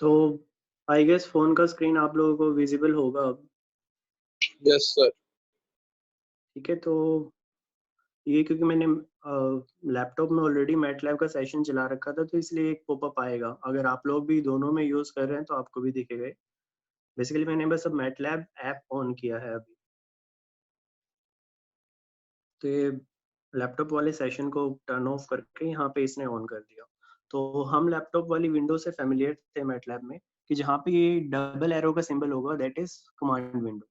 तो I guess phone का screen आप लोगों को विज़िबल होगा अब, यस सर। ठीक है? तो ये क्योंकि मैंने लैपटॉप में ऑलरेडी मैटलैब का सेशन चला रखा था, तो इसलिए एक पॉपअप आएगा। अगर आप लोग भी दोनों में यूज़ कर रहे हैं, तो आपको भी दिखेगा ये। बेसिकली मैंने बस अब मैटलैब ऐप ऑन किया है अभी। तो ये लैपटॉप वाले सेशन को टर्न ऑफ करके यहाँ पे इसने ऑन कर दिया। तो हम लैपटॉप वाली विंडो से फ़ैमिलियर थे मैटलैब में कि जहाँ पे ये डबल एरो का सिंबल होगा दैट इज़ कमांड विंडो,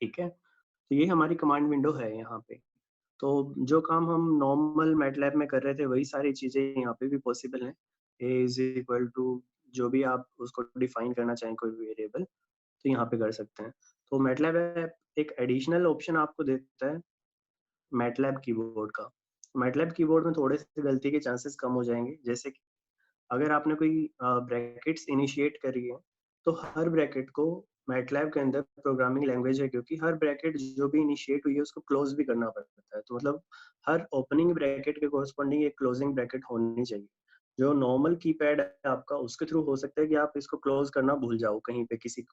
ठीक है? तो ये हमारी कमांड विंडो है यहाँ पे। तो जो काम हम नॉर्मल मैटलैब में कर रहे थे वही सारी चीज़ें यहाँ पे भी पॉसिबल हैं। ए इज़ इक्वल टू जो भी आप उसको डिफाइन करना चाहें कोई वेरिएबल, तो यहाँ पे कर सकते हैं। तो मैटलैब ऐप एक एडिशनल ऑप्शन आपको देता है मैटलैब कीबोर्ड का। मैटलैब कीबोर्ड में थोड़े से गलती के चांसेस कम हो जाएँगे, जैसे कि अगर आपने कोई ब्रैकेट्स इनिशिएट करी है, तो हर ब्रैकेट को मैटलैब के अंदर प्रोग्रामिंग लैंग्वेज है क्योंकि हर ब्रैकेट जो भी इनिशिएट हुई है उसको क्लोज़ भी करना पड़ता है। तो मतलब हर ओपनिंग ब्रैकेट के कॉरस्पॉन्डिंग एक क्लोजिंग ब्रैकेट होनी चाहिए। जो नॉर्मल कीपैड है आपका उसके थ्रू हो सकता है कि आप इसको क्लोज़ करना भूल जाओ कहीं पे किसी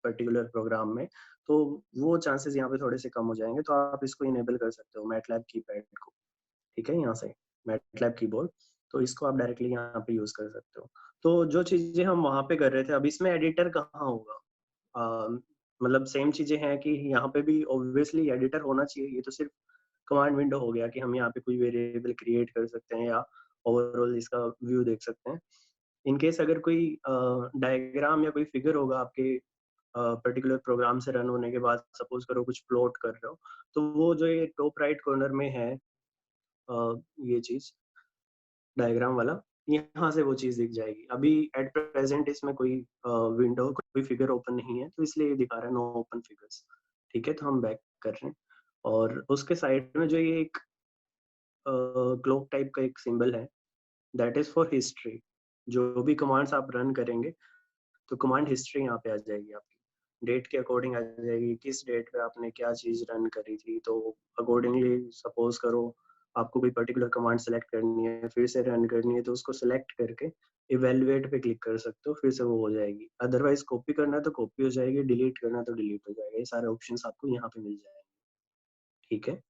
पर्टिकुलर प्रोग्राम में, तो वो चांसेस यहाँ पे थोड़े से कम हो जाएँगे, तो आप इसको इनेबल कर सकते हो मैटलैब कीपैड को। ठीक है, यहाँ से मैटलैब कीबोर्ड, तो इसको आप डायरेक्टली यहाँ पे यूज़ कर सकते हो। तो जो चीज़ें हम वहाँ पे कर रहे थे, अब इसमें एडिटर कहाँ होगा? मतलब सेम चीज़ें हैं कि यहाँ पे भी ऑब्वियसली एडिटर होना चाहिए, ये तो सिर्फ़ कमांड विंडो हो गया कि हम यहाँ पे कोई वेरिएबल क्रिएट कर सकते हैं या ओवरऑल इसका व्यू देख सकते हैं। इन केस अगर कोई डायग्राम या कोई फिगर होगा आपके पर्टिकुलर प्रोग्राम से रन होने के बाद, सपोज़ करो कुछ प्लॉट कर रहे हो, तो वो जो ये टॉप राइट कॉर्नर में है ये चीज़ डायग्राम वाला, यहाँ से वो चीज़ दिख जाएगी। अभी एट प्रेज़ेंट इसमें कोई विंडो, कोई फिगर ओपन नहीं है, तो इसलिए ये दिखा रहा है नो ओपन फिगर्स। ठीक है, तो हम बैक कर रहे हैं और उसके साइड में जो ये एक क्लॉक टाइप का एक सिंबल है, दैट इज़ फॉर हिस्ट्री। जो भी कमांड्स आप रन करेंगे, तो कमांड हिस्ट्री यहाँ पे आ जाएगी आपकी। डेट के अकॉर्डिंग आ जाएगी, किस डेट पे आपने क्या चीज़ रन करी थी, तो अकॉर्डिंगली सपोज़ करो आपको कोई पर्टिकुलर कमांड सेलेक्ट करनी है, फिर से रन करनी है, तो उसको सेलेक्ट करके इवैल्यूएट पे क्लिक कर सकते हो, फिर से वो हो जाएगी। अदरवाइज़ कॉपी करना है तो कॉपी हो जाएगी, डिलीट करना है तो डिलीट हो जाएगा। ये सारे ऑप्शंस आपको यहाँ पे मिल जाएँगे, ठीक है?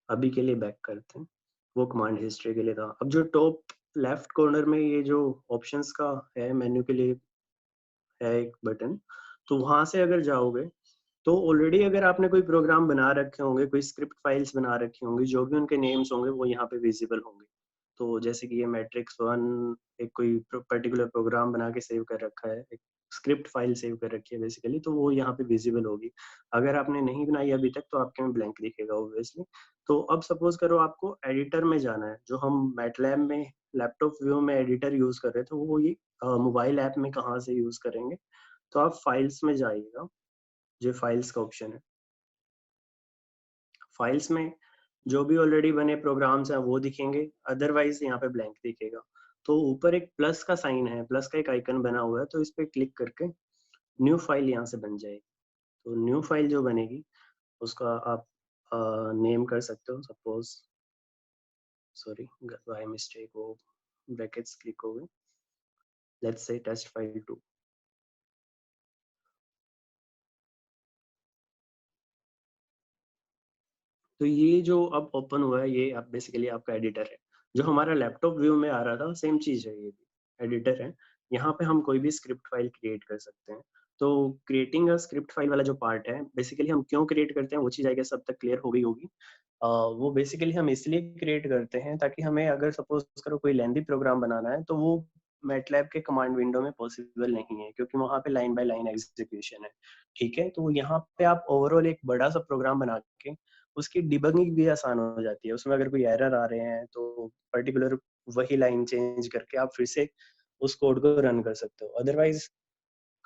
अभी के लिए बैक करते हैं। वो कमांड हिस्ट्री के लिए था। अब जो टॉप लेफ्ट कॉर्नर में ये जो ऑप्शंस का है मेन्यू के लिए है एक बटन, तो वहाँ से अगर जाओगे, तो ऑलरेडी अगर आपने कोई प्रोग्राम बना रखे होंगे, कोई स्क्रिप्ट फाइल्स बना रखी होंगी, जो भी उनके नेम्स होंगे वो यहाँ पे विज़िबल होंगे। तो जैसे कि ये मैट्रिक्स 1 एक कोई पर्टिकुलर प्रोग्राम बना के सेव कर रखा है, एक स्क्रिप्ट फाइल सेव कर रखी है बेसिकली, तो वो यहाँ पे विज़िबल होगी। अगर आपने नहीं बनाई अभी तक तो आपके में ब्लैंक दिखेगा ऑब्वियसली। तो अब सपोज़ करो आपको एडिटर में जाना है, जो हम मैटलैब में लैपटॉप व्यू में एडिटर यूज़ कर रहे थे, वो ये मोबाइल ऐप में कहाँ से यूज़ करेंगे? तो आप फाइल्स में जाइएगा, जो फाइल्स का ऑप्शन है। फाइल्स में जो भी ऑलरेडी बने प्रोग्राम्स हैं वो दिखेंगे, अदरवाइज़ यहाँ पे ब्लैंक दिखेगा। तो ऊपर एक प्लस का साइन है, प्लस का एक आइकन बना हुआ है, तो इस पे क्लिक करके न्यू फाइल यहाँ से बन जाएगी। तो न्यू फाइल जो बनेगी उसका आप नेम कर सकते हो, सपोज़ सॉरी बाय मिस्टेक वो ब्रैकेट्स क्लिक हो गए। Let's say test file 2। तो ये जो अब ओपन हुआ है ये आप बेसिकली आपका एडिटर है। जो हमारा लैपटॉप व्यू में आ रहा था सेम चीज़ है ये भी, एडिटर है। यहाँ पे हम कोई भी स्क्रिप्ट फाइल क्रिएट कर सकते हैं। तो क्रिएटिंग अ स्क्रिप्ट फाइल वाला जो पार्ट है, बेसिकली हम क्यों क्रिएट करते हैं वो चीज़ आई गेस अब तक क्लियर हो गई होगी। वो बेसिकली हम इसलिए क्रिएट करते हैं ताकि हमें अगर सपोज़ करो कोई लेंथी प्रोग्राम बनाना है तो वो मैटलैब के कमांड विंडो में पॉसिबल नहीं है क्योंकि वहाँ पे लाइन बाय लाइन एग्ज़ीक्यूशन है, ठीक है? तो यहाँ पे आप ओवरऑल एक बड़ा-सा प्रोग्राम बना के उसकी डिबगिंग भी आसान हो जाती है। उसमें अगर कोई एरर आ रहे हैं तो पर्टिकुलर वही लाइन चेंज करके आप फिर से उस कोड को रन कर सकते हो। अदरवाइज़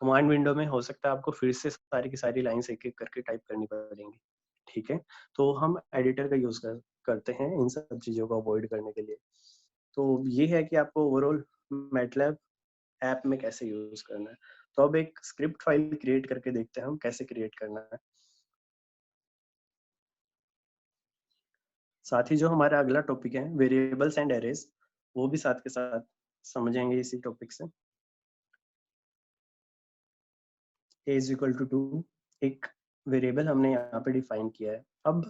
कमांड विंडो में हो सकता है आपको फिर से सारी की सारी लाइन्स एक-एक करके टाइप करनी पड़ेंगी, ठीक है? तो हम एडिटर का यूज़ करते हैं इन सब चीज़ों को अवॉइड करने के लिए। तो ये है कि आपको ओवरऑल मैटलैब ऐप में कैसे यूज़ करना है। तो अब एक स्क्रिप्ट फाइल क्रिएट करके देखते हैं हम कैसे क्रिएट करना है। साथ ही जो हमारा अगला टॉपिक है वेरिएबल्स एंड एरेज़, वो भी साथ के साथ समझेंगे इसी टॉपिक से। a इज इक्वल टू 2 एक वेरिएबल हमने यहाँ पे डिफाइन किया है। अब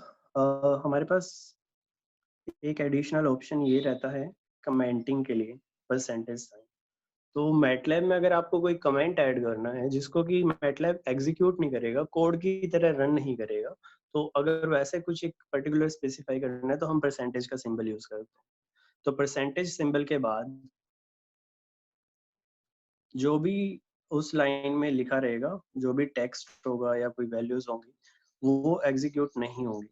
हमारे पास एक एडिशनल ऑप्शन ये रहता है कमेंटिंग के लिए परसेंटेज साइन। तो मैटलैब में अगर आपको कोई कमेंट ऐड करना है जिसको कि मैटलैब एग्जीक्यूट नहीं करेगा, कोड की तरह रन नहीं करेगा, तो अगर वैसे कुछ एक पर्टिकुलर स्पेसिफाई करना है तो हम परसेंटेज का सिंबल यूज करते हैं। तो परसेंटेज सिंबल के बाद जो भी उस लाइन में लिखा रहेगा, जो भी टेक्स्ट होगा या कोई वैल्यूज होंगी, वो एग्जीक्यूट नहीं होगी।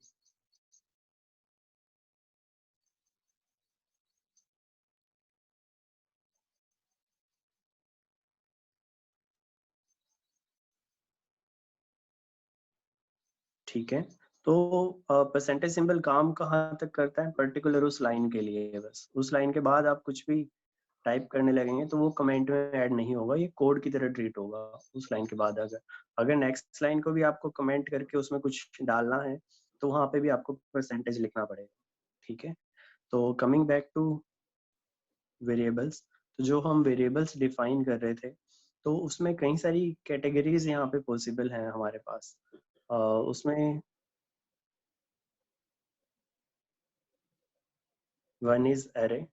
ठीक है, तो परसेंटेज सिंबल काम कहाँ तक करता है, पर्टिकुलर उस लाइन के लिए है बस। उस लाइन के बाद आप कुछ भी टाइप करने लगेंगे तो वो कमेंट में ऐड नहीं होगा, ये कोड की तरह ट्रीट होगा उस लाइन के बाद। अगर अगर नेक्स्ट लाइन को भी आपको कमेंट करके उसमें कुछ डालना है तो वहाँ पे भी आपको परसेंटेज लिखना पड़ेगा। ठीक है, तो कमिंग बैक टू वेरिएबल्स, तो जो हम वेरिएबल्स डिफाइन कर रहे थे तो उसमें कई सारी कैटेगरीज यहाँ पे पॉसिबल हैं हमारे पास। उसमें वन इज अरे,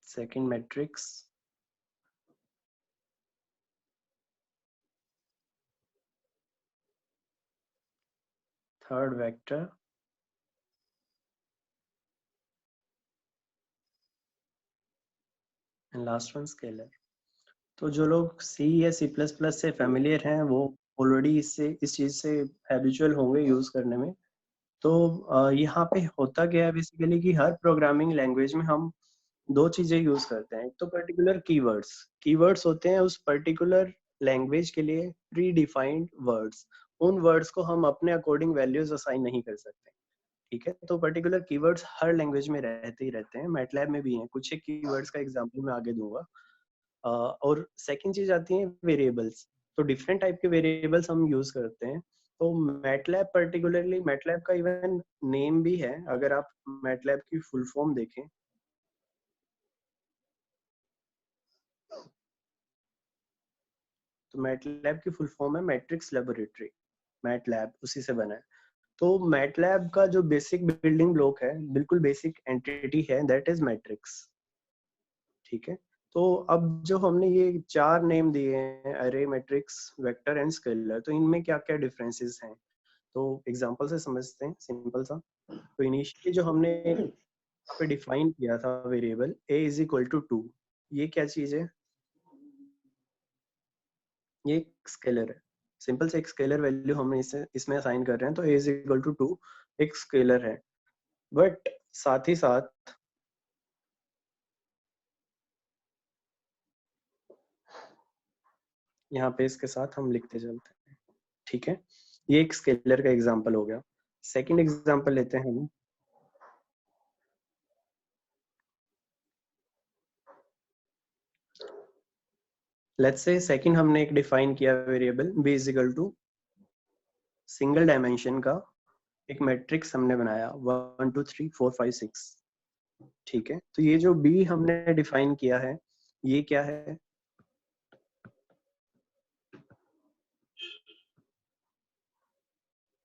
second matrix, third vector, and last one scalar. तो जो लोग सी या सी प्लस प्लस से फेमिलियर हैं वो ऑलरेडी इस चीज से हैबिचुअल होंगे यूज करने में। तो यहाँ पे होता क्या है बेसिकली कि हर प्रोग्रामिंग लैंग्वेज में हम दो चीजें यूज करते हैं। एक तो पर्टिकुलर कीवर्ड्स, कीवर्ड्स होते हैं उस पर्टिकुलर लैंग्वेज के लिए प्री डिफाइंड वर्ड्स। उन वर्ड्स को हम अपने अकॉर्डिंग वैल्यूज असाइन नहीं कर सकते। ठीक है, तो पर्टिकुलर कीवर्ड्स हर लैंग्वेज में रहते ही रहते हैं, मैटलैब में भी हैं। कुछ एक कीवर्ड्स का एग्जांपल मैं आगे दूंगा। और सेकंड चीज आती है वेरिएबल्स। तो डिफरेंट टाइप के वेरिएबल्स हम यूज करते हैं। तो मैटलैब पर्टिकुलरली, मैटलैब का इवन नेम भी है। अगर आप मैटलैब की फुल फॉर्म देखें तो मैटलैब की फुल फॉर्म है मैट्रिक्स लेबोरेटरी। मैटलैब उसी से बना है। तो मैटलैब का जो बेसिक बिल्डिंग ब्लॉक है, बिल्कुल बेसिक एंटिटी है, दैट इज मैट्रिक्स। ठीक है, तो अब जो हमने ये चार नेम दिए हैं, अरे, मैट्रिक्स, वेक्टर एंड स्केलर, तो इनमें क्या क्या डिफरेंसेस हैं तो एग्जांपल से समझते हैं, सिंपल सा। तो इनिशियली जो हमने पे डिफाइन किया था variable a is equal to 2, ये क्या चीज है, ये एक स्केलर है। सिंपल से एक स्केलर वैल्यू हमने इसे इसमें असाइन कर रहे हैं, तो a इज इक्वल टू 2 एक स्केलर है। बट साथ ही साथ यहाँ पे इसके साथ हम लिखते चलते हैं। ठीक है, ये एक स्केलर का एग्जांपल हो गया। सेकंड एग्जांपल लेते हैं हम। लेट्स से सेकंड हमने एक डिफाइन किया variable b is equal to single dimension का एक मैट्रिक्स हमने बनाया 1 2 3 4 5 6। ठीक है, तो ये जो b हमने डिफाइन किया है ये क्या है,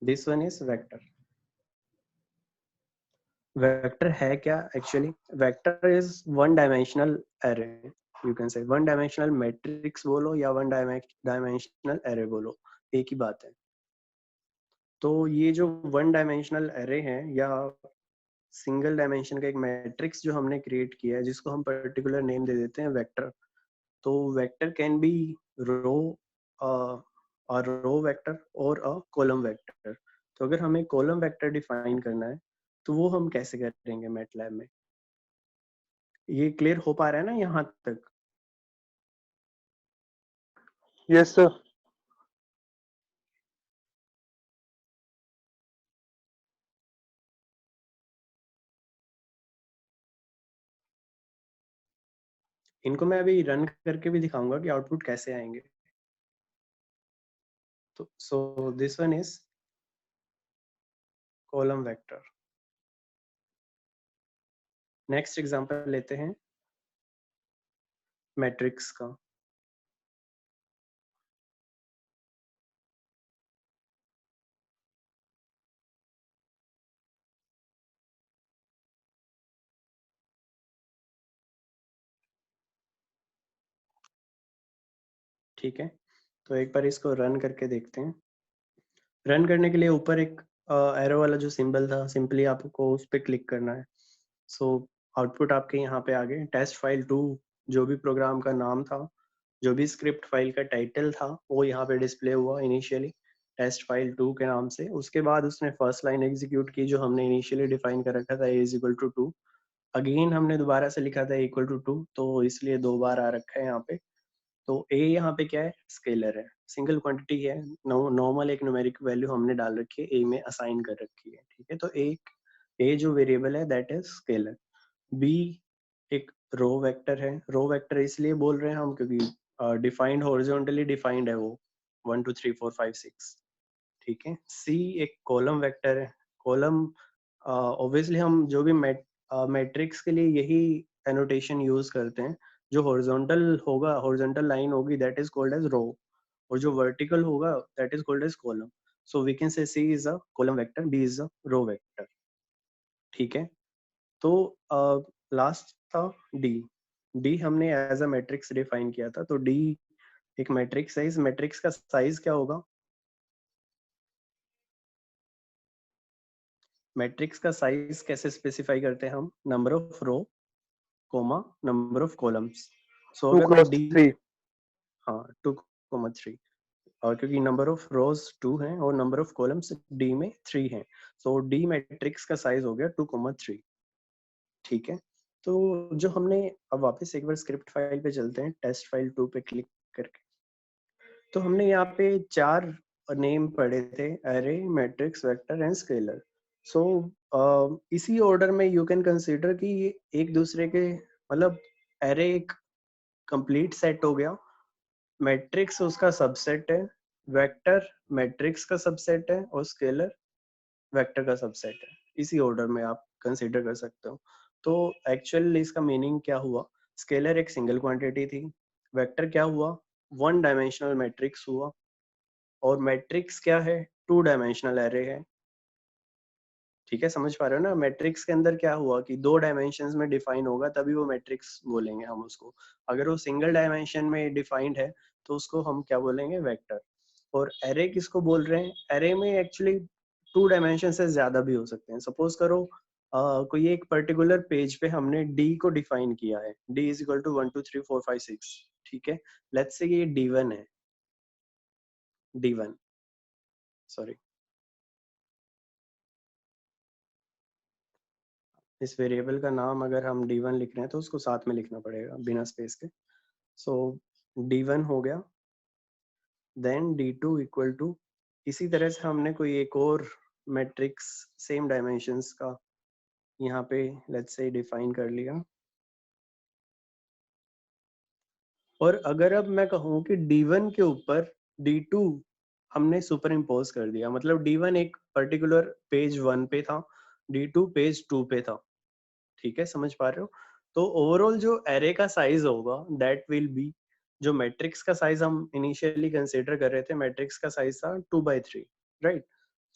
this one is vector. Vector है क्या actually, vector is one dimensional array. You can say one dimensional matrix बोलो या वन डायमेंशनल एरे बोलो, एक ही बात है। तो ये जो वन डायमेंशनल एरे है या सिंगल डायमेंशन का एक मैट्रिक्स जो हमने क्रिएट किया है, जिसको हम पर्टिकुलर नेम दे देते हैं वेक्टर। तो vector can be row, a row vector और अ कॉलम वेक्टर। तो अगर हमें कॉलम वेक्टर डिफाइन करना है तो वो हम कैसे करेंगे मैटलैब में, ये क्लियर हो पा रहा है ना यहाँ तक। Yes, sir. इनको मैं अभी रन करके भी दिखाऊंगा कि आउटपुट कैसे आएंगे। तो so this one is column vector. Next example लेते हैं मैट्रिक्स का। ठीक है, तो एक बार इसको रन करके देखते हैं। रन करने के लिए ऊपर एक एरो वाला जो सिंबल था, सिंपली आपको उस पर क्लिक करना है। सो आउटपुट आपके यहाँ पे आ गए। टेस्ट फाइल 2 जो भी प्रोग्राम का नाम था, जो भी स्क्रिप्ट फाइल का टाइटल था, वो यहाँ पे डिस्प्ले हुआ इनिशियली टेस्ट फाइल 2 के नाम से। उसके बाद उसने फर्स्ट लाइन एग्जीक्यूट की जो हमने इनिशियली डिफाइन कर रखा था, a is equal to 2। Again हमने दोबारा से लिखा था इक्वल टू 2, तो इसलिए 2 बार आ रखा है यहाँ पे। तो a यहाँ पे क्या है, स्केलर है, सिंगल क्वांटिटी है। नॉर्मल एक न्यूमेरिक वैल्यू हमने डाल रखी है, a में असाइन कर रखी है। ठीक है, तो एक a जो वेरिएबल है दैट इज स्केलर। b एक रो वेक्टर है। रो वेक्टर इसलिए बोल रहे हैं हम क्योंकि डिफाइंड हॉरिजॉन्टली डिफाइंड है वो 1 2 3 4 5 6। ठीक है, c एक कॉलम वेक्टर है। कॉलम ऑब्वियसली हम जो भी मैट्रिक्स के लिए यही एनोटेशन यूज करते हैं। जो हॉरिजॉन्टल होगा, हॉरिजॉन्टल लाइन होगी that is called as row, और जो वर्टिकल होगा that is called as column. So we can say c is a column vector, b is a row vector. ठीक है, तो लास्ट था डी। डी हमने एज अ मैट्रिक्स डिफाइन किया था, तो डी एक मैट्रिक्स है। इस मैट्रिक्स का साइज क्या होगा? मैट्रिक्स का साइज कैसे स्पेसिफाई करते हैं हम? Number of row comma number of columns. So 2 अगर मैं क्रॉस डी, 3। हाँ 2,3, और क्योंकि नंबर ऑफ रोज 2 हैं और नंबर ऑफ कॉलम्स डी में 3 हैं, सो डी मैट्रिक्स का साइज हो गया 2,3। ठीक है, तो जो हमने, अब वापस एक बार स्क्रिप्ट फाइल पे चलते हैं, टेस्ट फाइल 2 पे क्लिक करके। तो हमने यहाँ पे 4 नेम पढ़े थे, array, matrix, vector and scalar. So इसी ऑर्डर में यू कैन कंसीडर कि ये एक दूसरे के, मतलब एरे एक कंप्लीट सेट हो गया, मैट्रिक्स उसका सबसेट है, वेक्टर मैट्रिक्स का सबसेट है, और स्केलर वेक्टर का सबसेट है। इसी ऑर्डर में आप कंसीडर कर सकते हो। तो एक्चुअली इसका मीनिंग क्या हुआ? स्केलर एक सिंगल क्वांटिटी थी, वेक्टर क्या हुआ, वन डायमेंशनल मैट्रिक्स हुआ, और मैट्रिक्स क्या है, टू डायमेंशनल एरे है। ठीक है, समझ पा रहे हो ना? मैट्रिक्स के अंदर क्या हुआ कि 2 डायमेंशंस में डिफाइन होगा तभी वो मैट्रिक्स बोलेंगे हम उसको। अगर वो सिंगल डायमेंशन में डिफाइंड है तो उसको हम क्या बोलेंगे, वेक्टर। और एरे किसको बोल रहे हैं? एरे में एक्चुअली 2 डायमेंशन से ज्यादा भी हो सकते हैं। सपोज करो कोई एक पर्टिकुलर पेज पे हमने डी को डिफाइन किया है, डी इज इक्वल टू 1 2 3 4 5 6। ठीक है, लेट्स से ये D1 है, D1, सॉरी, इस वेरिएबल का नाम अगर हम D1 लिख रहे हैं तो उसको साथ में लिखना पड़ेगा बिना स्पेस के। सो D1 हो गया, देन D2 इक्वल टू, इसी तरह से हमने कोई एक और मैट्रिक्स सेम डायमेंशंस का यहाँ पे लेट्स से डिफाइन कर लिया। और अगर अब मैं कहूँ कि D1 के ऊपर D2 हमने सुपर इम्पोज कर दिया, मतलब D1 एक पर्टिकुलर पेज 1 पे था, D2 पेज 2 पे था। ठीक है, समझ पा रहे हो? तो ओवरऑल जो एरे का साइज होगा दैट विल बी, जो मैट्रिक्स का साइज हम इनिशियली कंसीडर कर रहे थे, मैट्रिक्स का साइज था 2/3, राइट?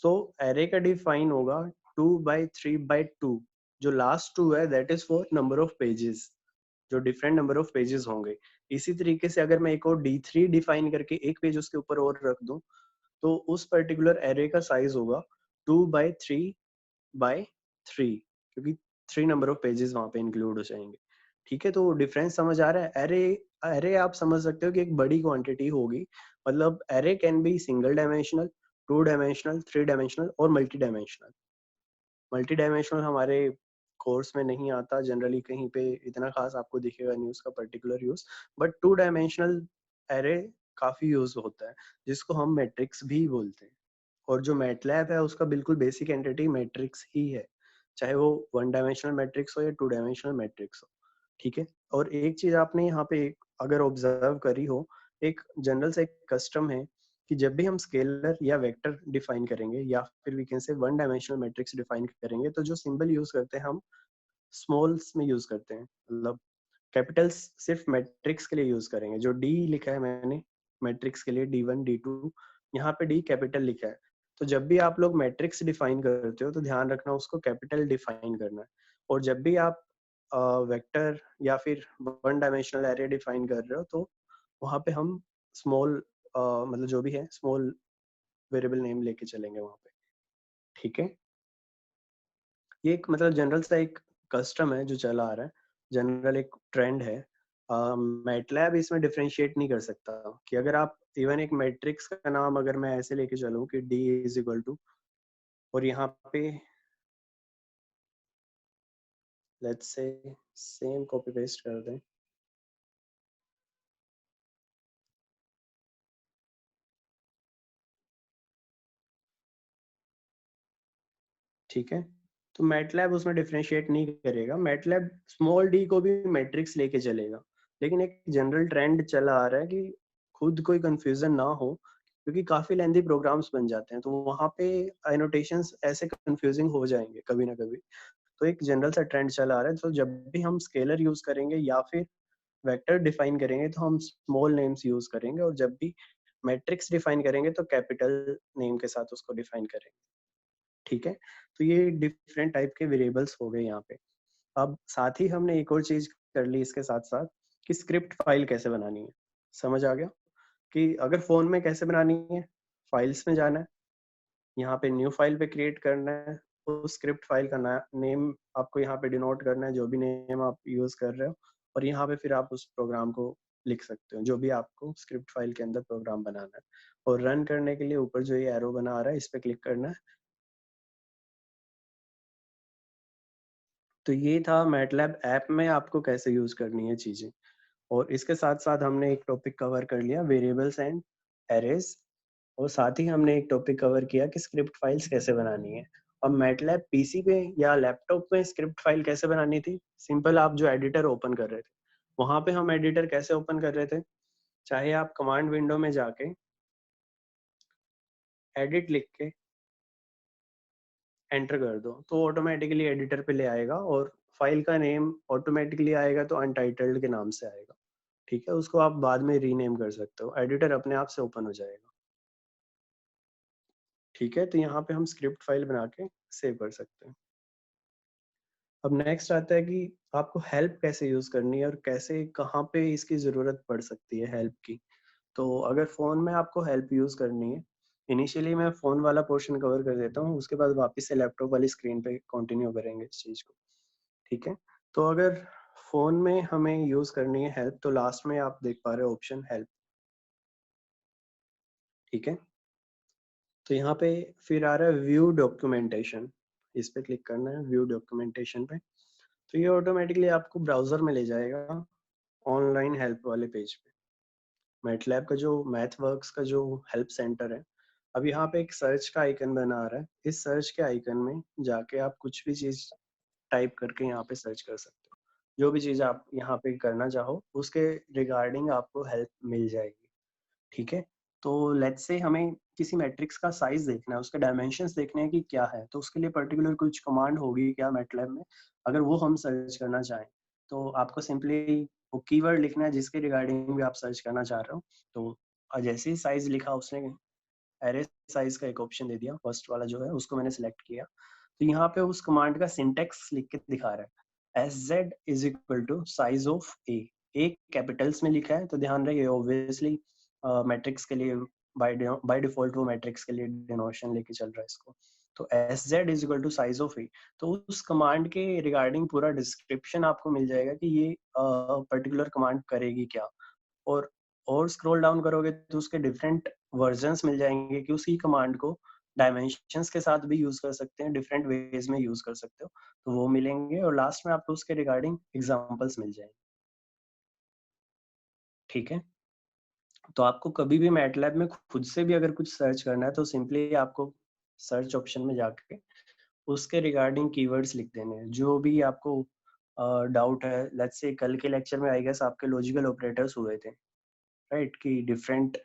सो एरे का डिफाइन होगा 2/3/2। जो लास्ट 2 है that is for number of pages, जो डिफरेंट नंबर ऑफ पेजेस होंगे। इसी तरीके से अगर मैं एक और D3 डिफाइन करके एक पेज उसके ऊपर और रख दूं, तो उस पर्टिकुलर एरे का साइज होगा 2/3/3, क्योंकि 3 नंबर ऑफ पेजेस वहां पे इंक्लूड हो जाएंगे। ठीक है, तो डिफरेंस समझ आ रहा है? एरे, एरे आप समझ सकते हो कि एक बड़ी क्वांटिटी होगी, मतलब array can be single dimensional, 2 dimensional, 3 dimensional और मल्टी डायमेंशनल। मल्टी डायमेंशनल हमारे कोर्स में नहीं आता जनरली, कहीं पे इतना खास आपको दिखेगा नहीं उसका particular use, but 2 dimensional array काफी यूज होता है, जिसको हम मैट्रिक्स भी बोलते हैं। और जो मैटलैब है उसका बिल्कुल बेसिक एंटिटी मैट्रिक्स ही है, चाहे वो 1 डायमेंशनल मैट्रिक्स हो या 2 डायमेंशनल मैट्रिक्स हो। ठीक है, और एक चीज आपने यहाँ पे अगर ऑब्जर्व करी हो, एक जनरल से एक कस्टम है कि जब भी हम स्केलर या वेक्टर डिफाइन करेंगे या फिर वी कैन से 1 डायमेंशनल मैट्रिक्स डिफाइन करेंगे, तो जो सिंबल यूज करते हैं हम स्मॉल्स में यूज करते हैं, मतलब कैपिटल्स सिर्फ मैट्रिक्स के लिए यूज करेंगे। जो डी लिखा है मैंने मैट्रिक्स के लिए D1 D2, यहाँ पे डी कैपिटल लिखा है। तो जब भी आप लोग मैट्रिक्स डिफाइन करते हो तो ध्यान रखना उसको कैपिटल डिफाइन करना है। और जब भी आप वेक्टर या फिर वन डायमेंशनल एरे डिफाइन कर रहे हो तो वहाँ पे हम स्मॉल मतलब जो भी है स्मॉल वेरिएबल नेम लेके चलेंगे वहाँ पे। ठीक है, ये एक मतलब जनरल सा एक कस्टम है जो चला आ रहा है, जनरल एक ट्रेंड है। मैटलैब इसमें डिफरेंशिएट नहीं कर सकता कि अगर आप इवन एक मैट्रिक्स का नाम अगर मैं ऐसे लेके चलूं कि D इज इक्वल टू, और यहाँ पे let's say same copy paste कर दें, ठीक है। तो मैटलैब उसमें डिफरेंशिएट नहीं करेगा, मैटलैब स्मॉल डी को भी मैट्रिक्स लेके चलेगा। लेकिन एक जनरल ट्रेंड चला आ रहा है कि खुद कोई कंफ्यूजन ना हो, क्योंकि काफी लेंथी प्रोग्राम्स बन जाते हैं तो वहाँ पे एनोटेशंस ऐसे कंफ्यूजिंग हो जाएंगे कभी ना कभी। तो एक जनरल सा ट्रेंड चला आ रहा है, तो जब भी हम स्केलर यूज करेंगे या फिर वेक्टर डिफाइन करेंगे तो हम स्मॉल नेम्स यूज करेंगे, और जब भी मैट्रिक्स डिफाइन करेंगे तो कैपिटल नेम के साथ उसको डिफाइन करेंगे। ठीक है, तो ये डिफरेंट टाइप के वेरिएबल्स हो गए यहाँ पे। अब साथ ही हमने एक और चीज कर ली इसके साथ साथ कि स्क्रिप्ट फाइल कैसे बनानी है। समझ आ गया कि अगर फोन में कैसे बनानी है, फाइल्स में जाना है, यहाँ पे न्यू फाइल पे क्रिएट करना है, उस स्क्रिप्ट फाइल का नेम आपको यहाँ पे डिनोट करना है जो भी नेम आप यूज कर रहे हो, और यहाँ पे फिर आप उस प्रोग्राम को लिख सकते हो जो भी आपको स्क्रिप्ट फाइल के अंदर प्रोग्राम बनाना है। और रन करने के लिए ऊपर जो ये एरो बना आ रहा है इस पे क्लिक करना है। तो ये था मैटलैब ऐप में आपको कैसे यूज करनी है चीजें। और इसके साथ साथ हमने एक टॉपिक कवर कर लिया वेरिएबल्स एंड एरेज, और साथ ही हमने एक टॉपिक कवर किया कि स्क्रिप्ट फाइल्स कैसे बनानी है। अब मैटलैब पीसी पे या लैपटॉप में स्क्रिप्ट फाइल कैसे बनानी थी, सिंपल आप जो एडिटर ओपन कर रहे थे वहां पे हम एडिटर कैसे ओपन कर रहे थे, चाहे आप कमांड विंडो में जाके एडिट लिख के एंटर कर दो तो ऑटोमेटिकली एडिटर पे ले आएगा, और फाइल का नेम ऑटोमेटिकली आएगा तो अनटाइटल्ड के नाम से आएगा। ठीक है, उसको आप बाद में रीनेम कर सकते हो, एडिटर अपने आप से ओपन हो जाएगा। ठीक है, तो यहाँ पे हम स्क्रिप्ट फाइल बना के सेव कर सकते हैं। अब नेक्स्ट आता है कि आपको हेल्प कैसे यूज करनी है और कैसे कहाँ पे इसकी जरूरत पड़ सकती है हेल्प की। तो अगर फोन में आपको हेल्प यूज करनी है, इनिशियली मैं फोन वाला पोर्शन कवर कर देता हूँ, उसके बाद वापस से लैपटॉप वाली स्क्रीन पे कंटिन्यू करेंगे इस चीज को। ठीक है, तो अगर फोन में हमें यूज करनी है हेल्प तो लास्ट में आप देख पा रहे हो ऑप्शन हेल्प। ठीक है, तो यहाँ पे फिर आ रहा है व्यू डॉक्यूमेंटेशन, इस पे क्लिक करना है व्यू डॉक्यूमेंटेशन पे। तो ये ऑटोमेटिकली आपको ब्राउजर में ले जाएगा ऑनलाइन हेल्प वाले पेज पे, मैटलैब का जो मैथ वर्क्स का जो हेल्प सेंटर है। अब यहाँ पे एक सर्च का आइकन बना आ रहा है, इस सर्च के आइकन में जाके आप कुछ भी चीज टाइप करके यहाँ पे सर्च कर सकते हो, जो भी चीज आप यहाँ पे करना चाहो उसके रिगार्डिंग आपको हेल्प मिल जाएगी। ठीक है, तो लेट्स से हमें किसी मैट्रिक्स का साइज देखना है, उसके डायमेंशंस देखने हैं कि क्या है, तो उसके लिए पर्टिकुलर कुछ कमांड होगी क्या मैटलैब में, अगर वो हम सर्च करना चाहें तो आपको सिंपली वो कीवर्ड लिखना है जिसके रिगार्डिंग भी आप सर्च करना चाह रहे हो। तो जैसे ही साइज लिखा उसने एरे साइज का एक ऑप्शन दे दिया, फर्स्ट वाला जो है उसको मैंने सिलेक्ट किया। तो यहाँ पे उस कमांड का सिंटेक्स लिख के दिखा रहा है S Z is equal to size of A capitals में लिखा है तो ध्यान रहे ऑब्वियसली मैट्रिक्स के लिए बाय डिफॉल्ट वो मैट्रिक्स के लिए डिनोशन लेके चल रहा है इसको। तो S Z is equal to size of A, तो उस कमांड के रिगार्डिंग पूरा डिस्क्रिप्शन आपको मिल जाएगा कि ये पर्टिकुलर कमांड करेगी क्या। और और स्क्रॉल डाउन करोगे तो उसके डिफरेंट वर्जन्स मिल जाएंगे कि उसी कमांड को डायमेंशंस के साथ भी यूज कर सकते हैं, डिफरेंट वेज में यूज कर सकते हो, तो वो मिलेंगे, और लास्ट में आपको उसके रिगार्डिंग एग्जांपल्स मिल जाएंगे। ठीक है, तो आपको कभी भी मैटलैब में खुद से भी अगर कुछ सर्च करना है तो सिंपली आपको सर्च ऑप्शन में जाके उसके रिगार्डिंग कीवर्ड्स लिख देने हैं जो भी आपको डाउट है। लेट्स से कल के लेक्चर में आई गेस आपके लॉजिकल ऑपरेटर्स हुए थे, राइट, कि डिफरेंट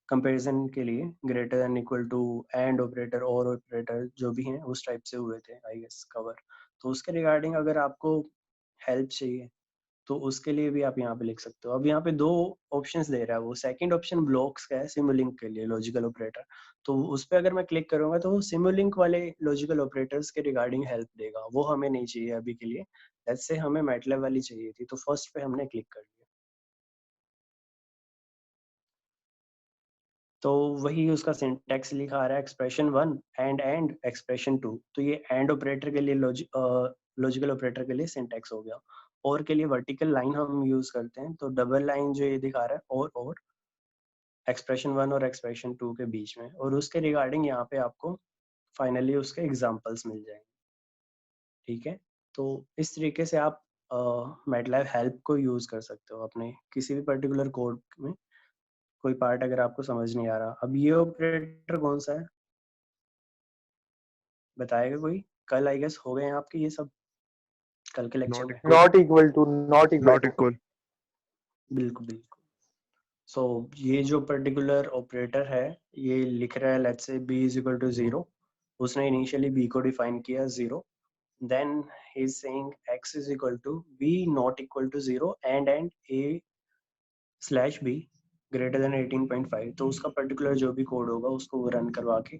कंपैरिजन के लिए greater than equal to and operator और ऑपरेटर जो भी हैं उस टाइप से हुए थे आई गेस कवर। तो उसके रिगार्डिंग अगर आपको हेल्प चाहिए तो उसके लिए भी आप यहाँ पे लिख सकते हो। अब यहाँ पे दो ऑप्शंस दे रहा है वो। सेकंड ऑप्शन ब्लॉक्स का है सिमुलिंक के लिए, लॉजिकल ऑपरेटर। तो उस पर अगर मैं क्लिक करूंगा तो वो सिमुलिंक वाले लॉजिकल ऑपरेटर्स के रिगार्डिंग हेल्प देगा, वो हमें नहीं चाहिए अभी के लिए। जैसे हमें मैटलैब वाली चाहिए थी, तो फर्स्ट पे हमने क्लिक कर लिया। तो वही उसका सिंटैक्स लिखा आ रहा है, एक्सप्रेशन 1 एंड एक्सप्रेशन 2। तो ये एंड ऑपरेटर के लिए लॉजिकल ऑपरेटर के लिए सिंटैक्स हो गया। और के लिए वर्टिकल लाइन हम यूज करते हैं, तो डबल लाइन जो ये दिखा रहा है और एक्सप्रेशन 1 और एक्सप्रेशन 2 के बीच में, और उसके रिगार्डिंग यहाँ पे आपको फाइनली उसके एग्जांपल्स मिल जाएंगे। ठीक है, तो इस तरीके से आप मैटलैब हेल्प को यूज कर सकते हो अपने किसी भी पर्टिकुलर कोड में। कोई पार्ट अगर आपको समझ नहीं आ रहा, अब ये ऑपरेटर कौन सा है बताएगा कोई? कल आई गेस हो गए हैं आपके ये सब, कल के लेक्चर Not में कोई? Not equal to, not equal not to. equal. बिल्कुल बिल्कुल। सो ये जो पर्टिकुलर ऑपरेटर है, ये लिख रहा है let's say b is equal to 0। उसने इनिशियली b को डिफाइन किया 0, then he is saying x is equal to b not equal to 0 and a slash b greater than 18.5। तो उसका पर्टिकुलर जो भी कोड होगा उसको वो रन करवा के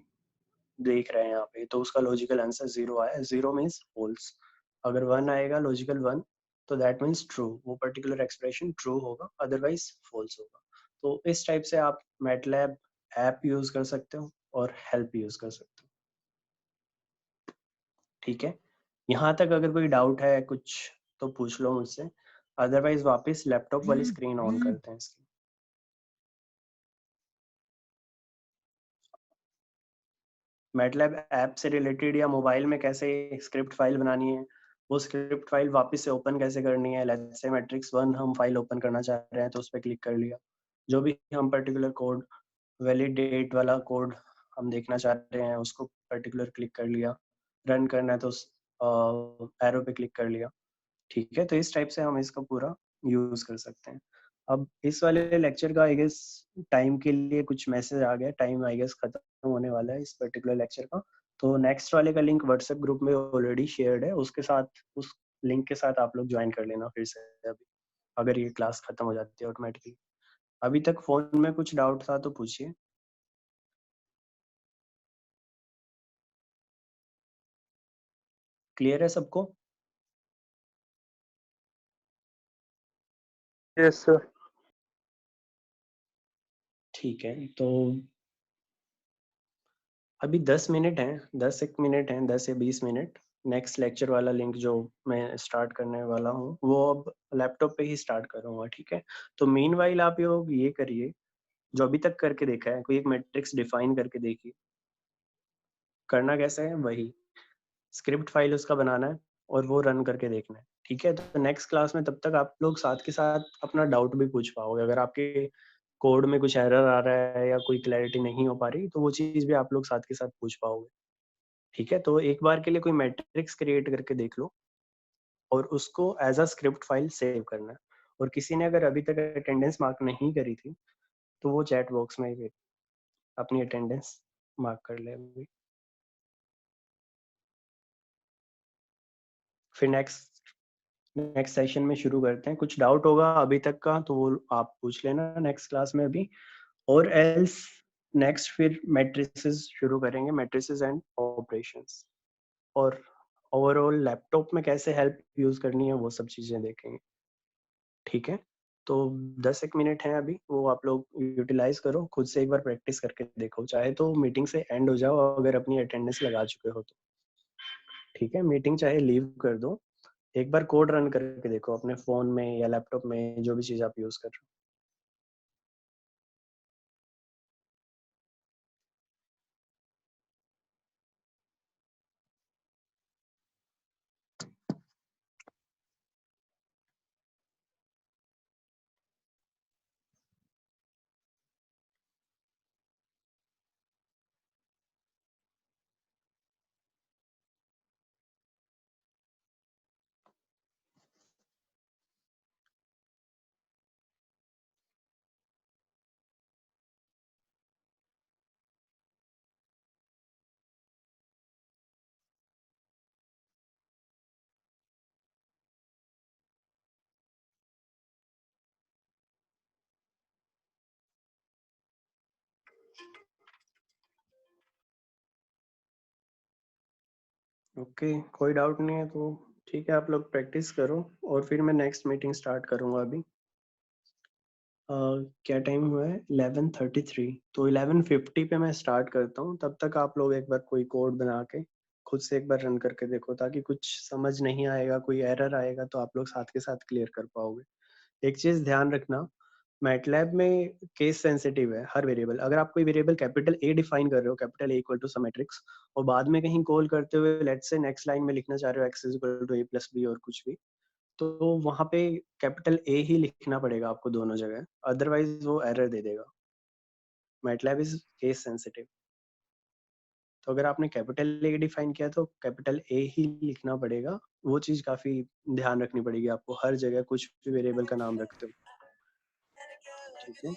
देख रहे हैं यहाँ पे। तो उसका लॉजिकल आंसर 0 आया। 0 मीन्स फॉल्स। अगर 1 आएगा लॉजिकल 1, तो दैट मीन्स ट्रू, वो पर्टिकुलर एक्सप्रेशन ट्रू होगा, अदरवाइज फॉल्स होगा। तो इस टाइप से आप मैटलैब ऐप यूज कर सकते हो और हेल्प यूज कर सकते हो। ठीक है, यहाँ तक अगर कोई डाउट है कुछ तो पूछ लो मुझसे, अदरवाइज वापस लैपटॉप वाली स्क्रीन ऑन करते हैं इसकी। मैटलैब ऐप से रिलेटेड या मोबाइल में कैसे स्क्रिप्ट फाइल बनानी है, वो स्क्रिप्ट फाइल वापस से ओपन कैसे करनी है। लेट्स से मैट्रिक्स 1 हम फाइल ओपन करना चाह रहे हैं, तो उस पर क्लिक कर लिया। जो भी हम पर्टिकुलर कोड, वैलिड डेट वाला कोड हम देखना चाह रहे हैं, उसको पर्टिकुलर क्लिक कर लिया। रन करना है तो एरो पे क्लिक कर लिया। ठीक है, तो इस टाइप से हम इसका पूरा यूज कर सकते हैं। अब इस वाले लेक्चर का आई गेस टाइम के लिए कुछ मैसेज आ गया, टाइम आई गेस खत्म होने वाला है इस पर्टिकुलर लेक्चर का। तो नेक्स्ट वाले का लिंक व्हाट्सएप ग्रुप में ऑलरेडी शेयर्ड है, उसके साथ उस लिंक के साथ आप लोग ज्वाइन कर लेना फिर से अभी, अगर ये क्लास खत्म हो जाती है ऑटोमेटिकली। अभी तक फोन में कुछ डाउट था तो पूछिए। क्लियर है सबको? Yes, sir. ठीक है, तो अभी 10 मिनट हैं, 10 एक मिनट हैं, 10 या 20 मिनट। नेक्स्ट लेक्चर वाला लिंक जो मैं स्टार्ट करने वाला हूँ वो अब लैपटॉप पे ही स्टार्ट करूँगा। ठीक है, तो मीनवाइल आप ये करिए जो अभी तक करके देखा है, कोई एक मैट्रिक्स डिफाइन करके देखिए। करना कैसे है, वही स्क्रिप्ट फाइल उसका बनाना है और वो रन करके देखना है। ठीक है, तो नेक्स्ट क्लास में तब तक आप लोग साथ के साथ अपना डाउट भी पूछ पाओगे। अगर आपके कोड में कुछ एरर आ रहा है या कोई क्लैरिटी नहीं हो पा रही, तो वो चीज़ भी आप लोग साथ के साथ पूछ पाओगे। ठीक है, तो एक बार के लिए कोई मैट्रिक्स क्रिएट करके देख लो और उसको as a script file save करना है। और किसी ने अगर अभी तक अटेंडेंस मार्क नहीं करी थी, तो वो चैट बॉक्स में भी अपनी अटेंडेंस मार्क कर ले अभी। फिर नेक्स्ट सेशन में शुरू करते हैं। कुछ डाउट होगा अभी तक का तो वो आप पूछ लेना नेक्स्ट क्लास में अभी, और एल्स नेक्स्ट फिर मैट्रिसेस शुरू करेंगे, मैट्रिसेस एंड ऑपरेशंस। और ओवरऑल लैपटॉप में कैसे हेल्प यूज करनी है वो सब चीजें देखेंगे। ठीक है, तो 10 एक मिनट हैं अभी, वो आप लोग यूटिलाइज करो, खुद से एक बार प्रैक्टिस करके देखो, चाहे तो मीटिंग से एंड हो जाओ अगर अपनी अटेंडेंस लगा चुके हो तो। ठीक है, मीटिंग चाहे लीव कर दो, एक बार कोड रन करके देखो अपने फोन में या लैपटॉप में, जो भी चीज आप यूज कर रहे हो। ओके, कोई डाउट नहीं है तो ठीक है, आप लोग प्रैक्टिस करो और फिर मैं नेक्स्ट मीटिंग स्टार्ट करूँगा अभी। क्या टाइम हुआ है? 11:33, तो 11:50 पे मैं स्टार्ट करता हूँ। तब तक आप लोग एक बार कोई कोड बना के खुद से एक बार रन करके देखो, ताकि कुछ समझ नहीं आएगा, कोई एरर आएगा तो आप लोग साथ के साथ क्लियर कर पाओगे। एक चीज़ ध्यान रखना, मैटलैब में केस सेंसिटिव है हर वेरिएबल। अगर आप कोई वेरिएबल कैपिटल A डिफाइन कर रहे हो, capital A equal to some matrix, और बाद में कहीं कॉल करते हुए लेट्स से नेक्स्ट लाइन में लिखना चाह रहे हो x is equal to a plus b और कुछ भी, तो वहाँ पे कैपिटल A ही लिखना पड़ेगा आपको दोनों जगह, अदरवाइज वो एरर दे देगा। MATLAB is case sensitive. तो अगर आपने कैपिटल A डिफाइन किया तो कैपिटल A ही लिखना पड़ेगा। वो चीज़ काफ़ी ध्यान रखनी पड़ेगी आपको हर जगह कुछ भी वेरिएबल का नाम रखते हो। ठीक है?